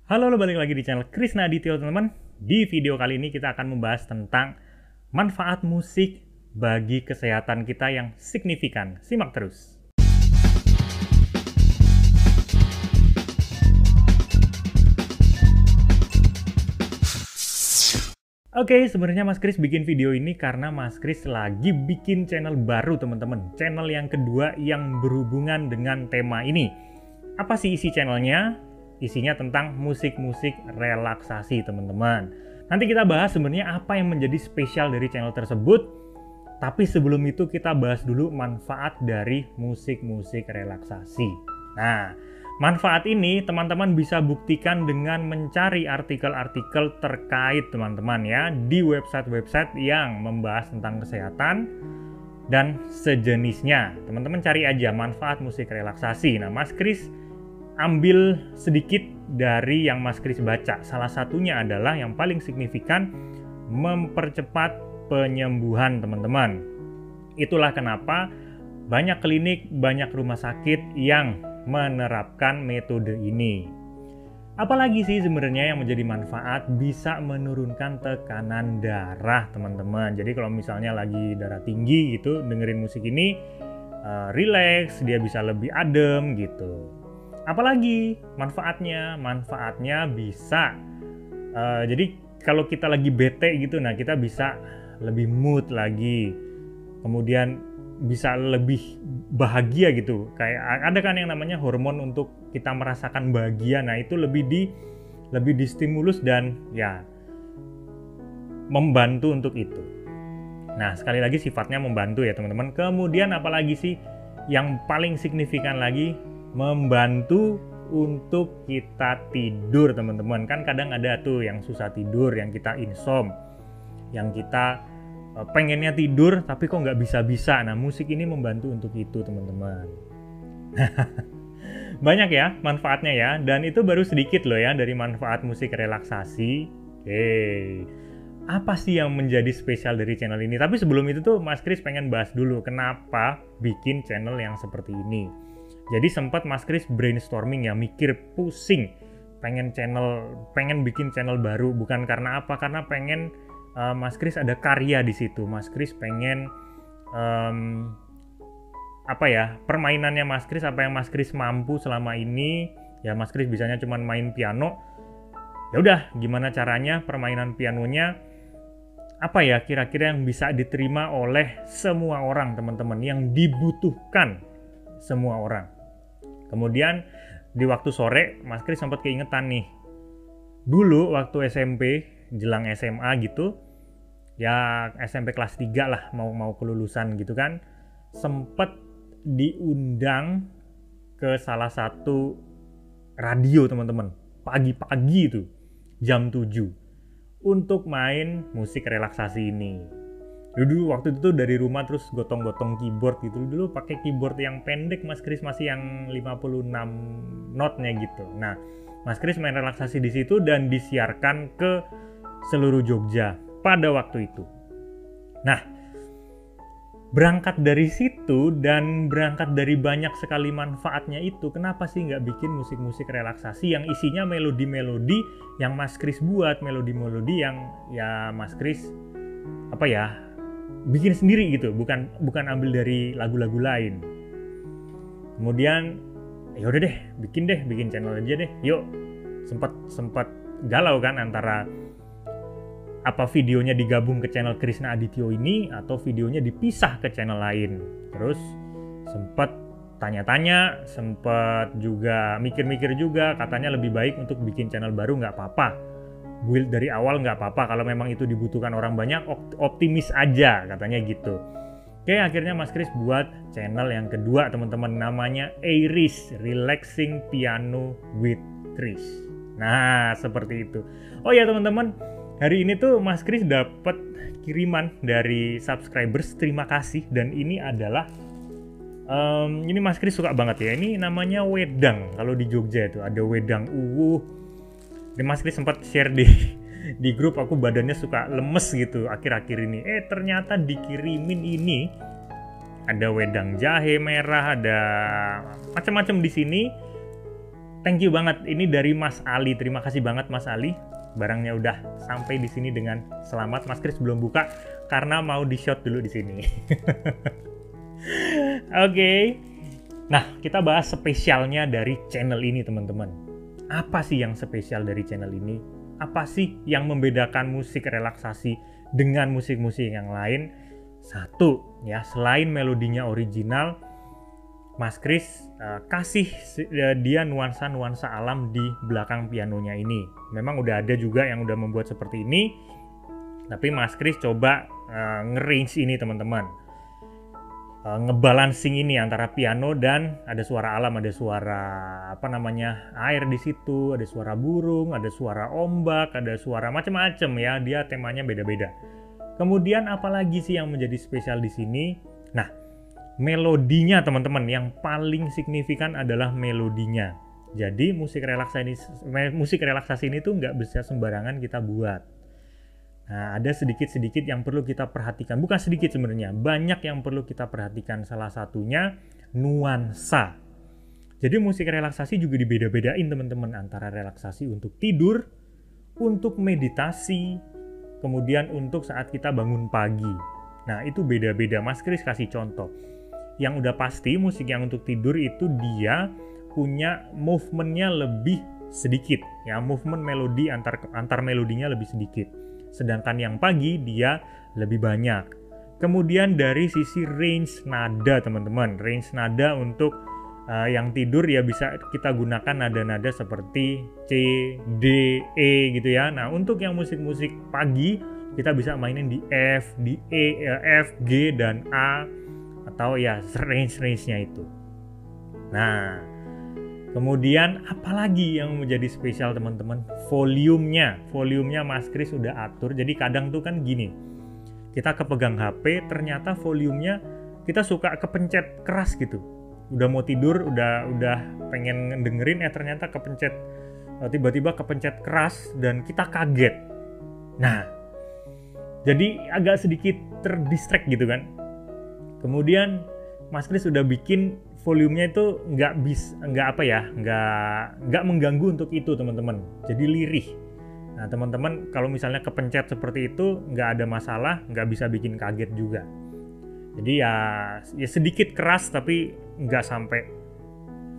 Halo, balik lagi di channel Krisna Adityo, teman-teman. Di video kali ini kita akan membahas tentang manfaat musik bagi kesehatan kita yang signifikan. Simak terus. Oke, sebenarnya Mas Kris bikin video ini karena Mas Kris lagi bikin channel baru, teman-teman. Channel yang kedua yang berhubungan dengan tema ini. Apa sih isi channelnya? Isinya tentang musik-musik relaksasi, teman-teman. Nanti kita bahas sebenarnya apa yang menjadi spesial dari channel tersebut. Tapi sebelum itu kita bahas dulu manfaat dari musik-musik relaksasi. Nah, manfaat ini teman-teman bisa buktikan dengan mencari artikel-artikel terkait, teman-teman ya, di website-website yang membahas tentang kesehatan dan sejenisnya. Teman-teman cari aja manfaat musik relaksasi. Nah, Mas Kris ambil sedikit dari yang Mas Kris baca. Salah satunya adalah yang paling signifikan mempercepat penyembuhan, teman-teman. Itulah kenapa banyak klinik, banyak rumah sakit yang menerapkan metode ini. Apalagi sih sebenarnya yang menjadi manfaat, bisa menurunkan tekanan darah, teman-teman. Jadi kalau misalnya lagi darah tinggi gitu, dengerin musik ini relax, dia bisa lebih adem gitu. Apalagi manfaatnya bisa jadi kalau kita lagi bete gitu, nah kita bisa lebih mood lagi, kemudian bisa lebih bahagia gitu. Kayak ada kan yang namanya hormon untuk kita merasakan bahagia. Nah itu lebih distimulus dan ya membantu untuk itu. Nah sekali lagi sifatnya membantu ya teman-teman. Kemudian apalagi sih yang paling signifikan lagi, membantu untuk kita tidur, teman-teman. Kan kadang ada tuh yang susah tidur, yang kita insomnia, yang kita pengennya tidur tapi kok nggak bisa-bisa. Nah musik ini membantu untuk itu, teman-teman. Banyak ya manfaatnya ya, dan itu baru sedikit loh ya dari manfaat musik relaksasi. Apa sih yang menjadi spesial dari channel ini? Tapi sebelum itu tuh Mas Kris pengen bahas dulu kenapa bikin channel yang seperti ini. Jadi sempat Mas Kris brainstorming ya, mikir pusing, pengen bikin channel baru. Bukan karena apa, karena pengen Mas Kris ada karya di situ. Mas Kris pengen permainannya Mas Kris, apa yang Mas Kris mampu selama ini. Ya Mas Kris bisanya cuma main piano. Ya udah, gimana caranya permainan pianonya apa ya kira-kira yang bisa diterima oleh semua orang, teman-teman, yang dibutuhkan semua orang. Kemudian di waktu sore Mas Kris sempat keingetan nih, dulu waktu SMP jelang SMA gitu ya, SMP kelas 3 lah, mau kelulusan gitu kan, sempat diundang ke salah satu radio, teman-teman, pagi-pagi itu jam 7 untuk main musik relaksasi ini. Dulu waktu itu dari rumah terus gotong-gotong keyboard gitu. Dulu pakai keyboard yang pendek, Mas Kris masih yang 56 notnya gitu. Nah, Mas Kris main relaksasi di situ dan disiarkan ke seluruh Jogja pada waktu itu. Nah, berangkat dari situ dan berangkat dari banyak sekali manfaatnya itu, kenapa sih nggak bikin musik-musik relaksasi yang isinya melodi-melodi yang Mas Kris buat, melodi-melodi yang ya Mas Kris bikin sendiri gitu, bukan ambil dari lagu-lagu lain. Kemudian ya udah deh, bikin channel aja deh. Yuk, sempat galau kan antara apa videonya digabung ke channel Krisna Adityo ini atau videonya dipisah ke channel lain. Terus sempat tanya-tanya, sempat juga mikir-mikir juga, katanya lebih baik untuk bikin channel baru nggak apa-apa. Build dari awal nggak apa-apa, kalau memang itu dibutuhkan orang banyak, optimis aja katanya gitu. Oke, akhirnya Mas Kris buat channel yang kedua, teman-teman, namanya Iris Relaxing Piano with Kris. Nah seperti itu. Oh ya teman-teman, hari ini tuh Mas Kris dapat kiriman dari subscribers, terima kasih. Dan ini adalah ini Mas Kris suka banget ya, ini namanya wedang. Kalau di Jogja itu ada wedang Dan Mas Kris sempat share di grup, aku badannya suka lemes gitu akhir-akhir ini. Ternyata dikirimin ini ada wedang jahe merah, ada macam-macam di sini. thank you banget. Ini dari Mas Ali. Terima kasih banget Mas Ali. Barangnya udah sampai di sini dengan selamat. Mas Kris belum buka karena mau di-shot dulu di sini. Oke. Nah, kita bahas spesialnya dari channel ini, teman-teman. Apa sih yang spesial dari channel ini? Apa sih yang membedakan musik relaksasi dengan musik-musik yang lain? Satu, ya, selain melodinya original, Mas Kris kasih dia nuansa-nuansa alam di belakang pianonya ini. Memang udah ada juga yang udah membuat seperti ini, tapi Mas Kris coba nge-range ini, teman-teman. Ngebalancing ini antara piano dan ada suara alam, ada suara air di situ, ada suara burung, ada suara ombak, ada suara macam-macam ya. Dia temanya beda-beda. Kemudian apalagi sih yang menjadi spesial di sini? Nah, melodinya, teman-teman, yang paling signifikan adalah melodinya. Jadi musik relaksasi ini tuh nggak bisa sembarangan kita buat. Nah, ada sedikit-sedikit yang perlu kita perhatikan. Bukan sedikit sebenarnya, banyak yang perlu kita perhatikan. Salah satunya nuansa. Jadi musik relaksasi juga dibeda-bedain, teman-teman, antara relaksasi untuk tidur, untuk meditasi, kemudian untuk saat kita bangun pagi. Nah, itu beda-beda. Mas Kris kasih contoh. Yang udah pasti musik yang untuk tidur itu dia punya movementnya lebih sedikit, ya, movement melodi antar melodinya lebih sedikit. Sedangkan yang pagi dia lebih banyak. Kemudian dari sisi range nada, teman-teman, range nada untuk yang tidur ya bisa kita gunakan nada-nada seperti C, D, E gitu ya. Nah, untuk yang musik-musik pagi kita bisa mainin di F, di E, F, G dan A, atau ya range-nya itu. Nah, kemudian apalagi yang menjadi spesial, teman-teman? Volumenya Mas Kris udah atur. Jadi kadang tuh kan gini, kita kepegang HP, ternyata volumenya kita suka kepencet keras gitu. Udah mau tidur, udah pengen dengerin, ternyata tiba-tiba kepencet keras dan kita kaget. Nah, jadi agak sedikit terdistract gitu kan. Kemudian Mas Kris udah bikin volumenya itu nggak mengganggu untuk itu, teman-teman. Jadi lirih. Nah, teman-teman kalau misalnya kepencet seperti itu nggak ada masalah, nggak bisa bikin kaget juga. Jadi ya sedikit keras tapi nggak sampai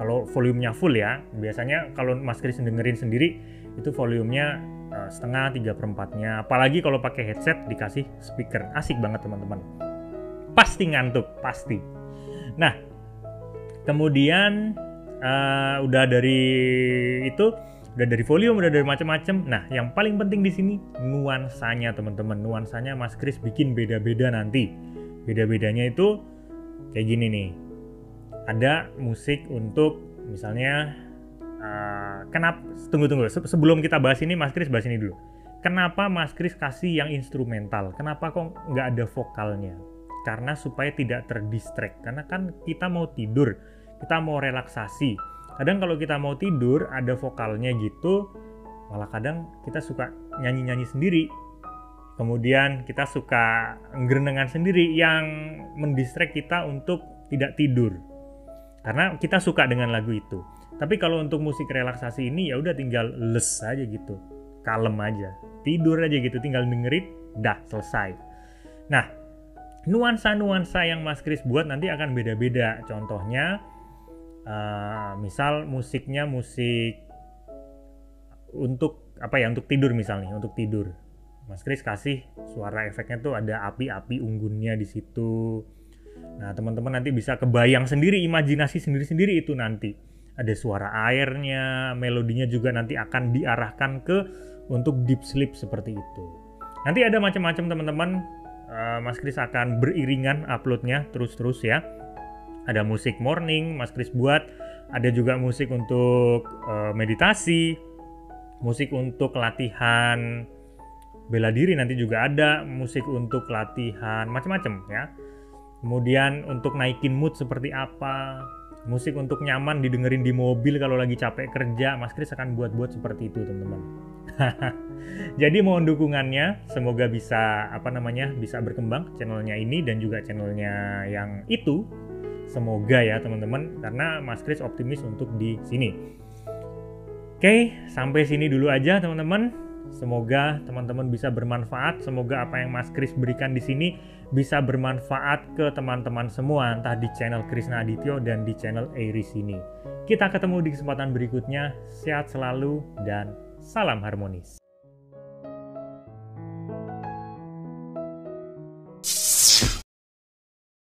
kalau volumenya full ya. Biasanya kalau Mas Kris dengerin sendiri itu volumenya setengah, 3/4-nya. Apalagi kalau pakai headset dikasih speaker, asik banget, teman-teman. Pasti ngantuk, pasti. Nah, kemudian udah dari volume, udah dari macam-macam. Nah, yang paling penting di sini nuansanya, teman-teman. Nuansanya Mas Kris bikin beda-beda nanti. Beda-bedanya itu kayak gini nih. Ada musik untuk misalnya tunggu. Sebelum kita bahas ini, Mas Kris bahas ini dulu. Kenapa Mas Kris kasih yang instrumental? Kenapa kok nggak ada vokalnya? Karena supaya tidak terdistract. Karena kan kita mau tidur, kita mau relaksasi. Kadang kalau kita mau tidur ada vokalnya gitu, malah kadang kita suka nyanyi-nyanyi sendiri. Kemudian kita suka ngerenengan sendiri yang mendistract kita untuk tidak tidur. Karena kita suka dengan lagu itu. Tapi kalau untuk musik relaksasi ini ya udah tinggal les aja gitu. Kalem aja. Tidur aja gitu, tinggal dengerin, dah selesai. Nah, nuansa-nuansa yang Mas Kris buat nanti akan beda-beda. Contohnya misal musiknya musik untuk untuk tidur misalnya, untuk tidur. Mas Kris kasih suara efeknya tuh ada api-api unggunnya di situ. Nah, teman-teman nanti bisa kebayang sendiri, imajinasi sendiri-sendiri itu nanti. Ada suara airnya, melodinya juga nanti akan diarahkan ke untuk deep sleep seperti itu. Nanti ada macam-macam, teman-teman. Mas Kris akan beriringan uploadnya terus-terus ya. Ada musik morning Mas Kris buat, ada juga musik untuk meditasi, musik untuk latihan bela diri nanti juga ada, musik untuk latihan macam-macam ya. Kemudian untuk naikin mood seperti apa, musik untuk nyaman didengerin di mobil kalau lagi capek kerja, Mas Kris akan buat-buat seperti itu, teman-teman. Jadi mohon dukungannya, semoga bisa bisa berkembang channelnya ini dan juga channelnya yang itu. Semoga ya, teman-teman, karena Mas Kris optimis untuk di sini. Oke, sampai sini dulu aja teman-teman. Semoga teman-teman bisa bermanfaat. Semoga apa yang Mas Kris berikan di sini bisa bermanfaat ke teman-teman semua, entah di channel Krisna Adityo dan di channel Eiris ini. Kita ketemu di kesempatan berikutnya. Sehat selalu dan salam harmonis.